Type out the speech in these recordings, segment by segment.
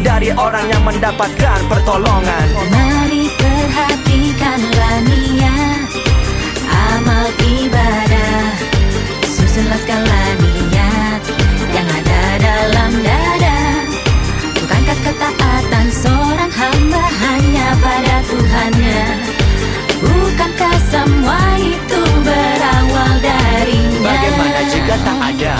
dari orang yang mendapatkan pertolongan. Mari perhatikanlah niat amal ibadah, susunlah segala niat yang ada dalam dada. Bukankah ketaatan seorang hamba hanya pada Tuhannya? Bukankah semua itu berawal darinya? Bagaimana jika tak ada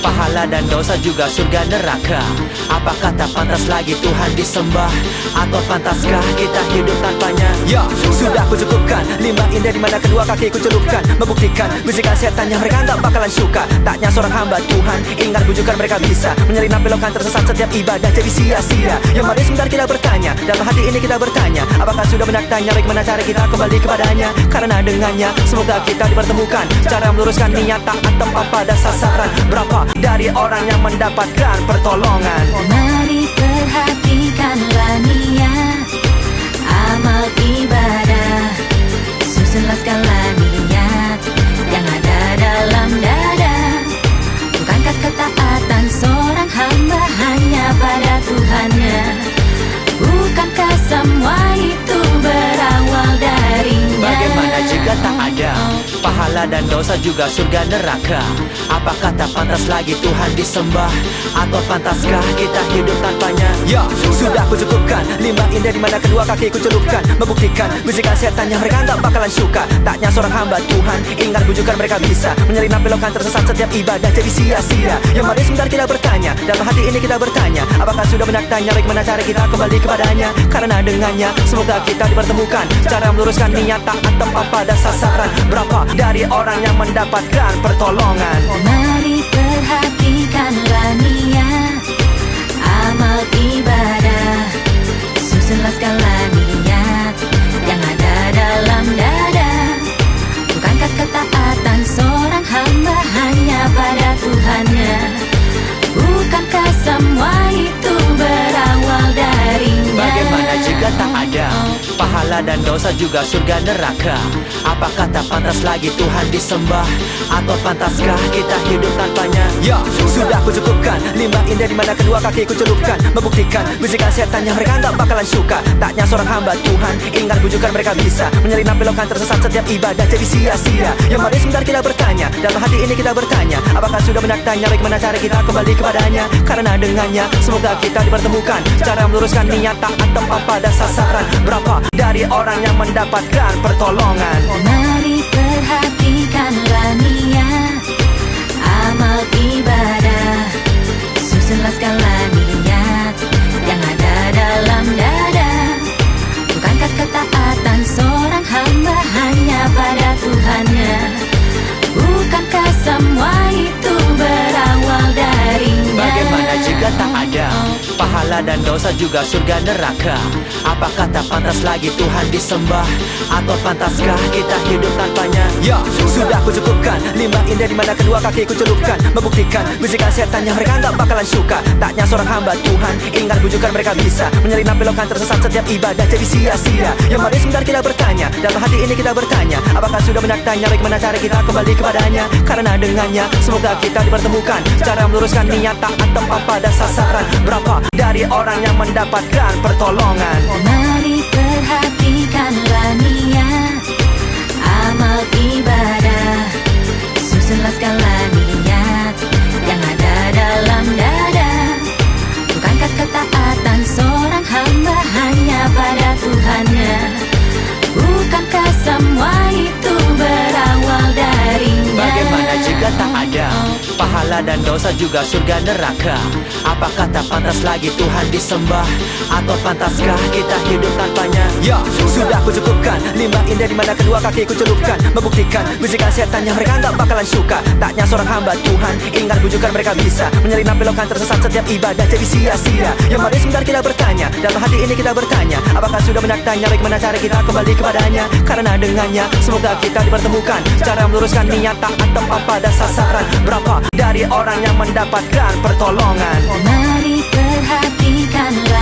pahala dan dosa juga surga neraka? Apakah tak pantas lagi Tuhan disembah? Atau pantaskah kita hidup tanpanya? Ya, sudah kucukupkan limbah indah di mana kedua kakiku celupkan, membuktikan bisikan setan yang mereka tak bakalan suka. Taknya seorang hamba Tuhan, ingat bujukan mereka bisa menyelinap belokan tersesat setiap ibadah jadi sia-sia. Ya mari sebentar kita bertanya, dalam hati ini kita bertanya, apakah sudah banyak tanya bagaimana cara kita kembali kepadanya? Karena dengannya semoga kita dipertemukan cara meluruskan niat taat tempat pada sasaran. Berapa dari orang yang mendapatkan pertolongan? Mari perhatikanlah niat amal ibadah, susunlah segala niat yang ada dalam dada. Bukankah ketaatan seorang hamba hanya pada Tuhannya? Bukankah semua itu berawal darinya? Bagaimana jika tak ada pahala dan dosa juga surga neraka? Apakah tak pantas lagi Tuhan disembah? Atau pantaskah kita hidup tanpanya? Ya, sudah kucukupkan limbah indah di mana kedua kakiku celupkan, membuktikan bisikan setan yang mereka tak bakalan suka. Taknya seorang hamba Tuhan, ingat bujukan mereka bisa menyelinap belokan tersesat setiap ibadah jadi sia-sia. Ya mari sebentar kita bertanya, dalam hati ini kita bertanya, apakah sudah banyak tanya bagaimana cara kita kembali kepadanya? Karena dengannya semoga kita dipertemukan cara meluruskan niat taat tempat pada sasaran. Berapa dari orang yang mendapatkan pertolongan? Mari perhatikanlah niat amal ibadah, susunlah segala niat yang ada dalam dada. Bukankah ketaatan seorang hamba hanya pada Tuhannya? Bukankah semua itu berawal darinya? Bagaimana jika tak ada pahala dan dosa juga surga neraka? Apakah tak pantas lagi Tuhan disembah? Atau pantaskah kita hidup tanpanya? Ya, sudah kucukupkan limbah indah di mana kedua kakiku celupkan, membuktikan bisikan setan yang mereka tak bakalan suka. Taknya seorang hamba Tuhan, ingat bujukan mereka bisa menyelinap belokan tersesat setiap ibadah jadi sia-sia. Ya mari sebentar kita bertanya, dalam hati ini kita bertanya, apakah sudah banyak tanya bagaimana cara kita kembali kepadanya? Karena dengannya semoga kita dipertemukan cara meluruskan niat taat tempat pada sasaran. Berapa dari orang yang mendapatkan pertolongan? Mari perhatikanlah niat amal ibadah, susunlah segala niat yang ada dalam dada. Bukankah ketaatan seorang hamba hanya pada Tuhannya? Bukankah semua itu berawal darinya? Bagaimana jika tak ada pahala dan dosa juga surga neraka? Apakah tak pantas lagi Tuhan disembah? Atau pantaskah kita hidup tanpanya? Ya, sudah kucukupkan limbah indah di mana kedua kakiku celupkan, membuktikan bisikan setan yang mereka tak bakalan suka. Taknya seorang hamba Tuhan, ingat bujukan mereka bisa menyelinap belokan tersesat setiap ibadah jadi sia-sia. Ya mari sebentar kita bertanya, dalam hati ini kita bertanya, apakah sudah banyak tanya bagaimana cara kita kembali kepadanya? Karena dengannya semoga kita dipertemukan cara meluruskan niat taat tempat pada sasaran. Berapa dari orang yang mendapatkan pertolongan? Mari perhatikanlah niat amal ibadah, susunlah segala niat yang ada dalam dada. Bukankah ketaatan seorang hamba hanya pada Tuhannya? Bukankah semua itu berawal darinya? Bagaimana jika tak ada pahala dan dosa juga surga neraka? Apakah tak pantas lagi Tuhan disembah? Atau pantaskah kita hidup tanpanya? Ya, sudah kucukupkan limbah indah di mana kedua kakiku celupkan, membuktikan bisikan setan yang mereka tak bakalan suka. Taknya seorang hamba Tuhan, ingat bujukan mereka bisa menyelinap belokan tersesat setiap ibadah jadi sia-sia. Ya mari sebentar kita bertanya, dalam hati ini kita bertanya, apakah sudah banyak tanya bagaimana cara kita kembali kepadanya? Karena dengannya semoga kita dipertemukan cara meluruskan niat taat tempat pada sasaran. Berapa dari orang yang mendapatkan pertolongan? Mari perhatikanlah